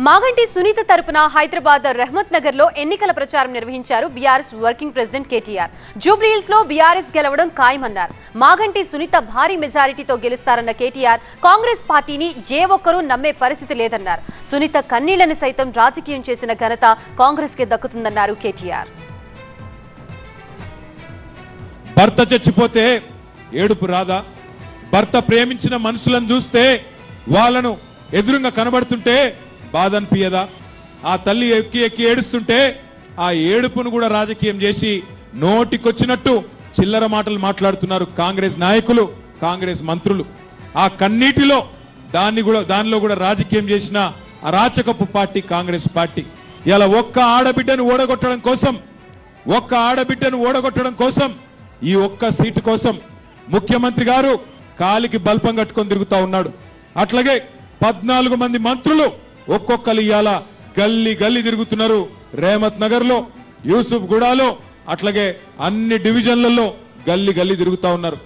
మాగంటి సునీత తరపున హైదరాబాద్ రహమత్ నగర్ లో ఎన్నికల ప్రచారం నిర్వహించారు BRS working president KTR. Jubilee Hills లో బీఆర్ఎస్ గెలవడం ఖాయమన్నారు. మాగంటి సునీత భారీ మెజారిటీతో గెలుస్తారన్న కేటీఆర్ కాంగ్రెస్ పార్టీని ఏ ఒక్కరూ నమ్మే పరిస్థితి లేదన్నారు. సునీత కన్నీళ్లను సైతం రాజకీయం చేసిన ఘనత కాంగ్రెస్ కి దక్కుతుందన్నారు కేటీఆర్. భర్త చచ్చిపోతే ఏడుపు రాదా? భర్త ప్రేమించిన మనుషులను చూస్తే వాళ్ళను ఎదురుగా కనబడుతుంటే బాధ అనిపించదా? ఆ తల్లి ఎక్కి ఎక్కి ఏడుస్తుంటే ఆ ఏడుపును కూడా రాజకీయం చేసి నోటికొచ్చినట్టు చిల్లర మాటలు మాట్లాడుతున్నారు కాంగ్రెస్ నాయకులు, కాంగ్రెస్ మంత్రులు. ఆ కన్నీటిలో దానిలో కూడా రాజకీయం చేసిన అరాచకపు పార్టీ కాంగ్రెస్ పార్టీ. ఇలా ఒక్క ఆడబిడ్డను ఓడగొట్టడం కోసం ఈ ఒక్క సీటు కోసం ముఖ్యమంత్రి గారు కాలికి బల్పం కట్టుకొని తిరుగుతా ఉన్నాడు. అట్లాగే 14 మంది మంత్రులు ఒక్కొక్కరు ఇయాల గల్లీ గల్లీ తిరుగుతున్నారు. రేమత్ నగర్ లో, యూసుఫ్ గూడాలో, అట్లాగే అన్ని డివిజన్లలో గల్లీ గల్లీ తిరుగుతా ఉన్నారు.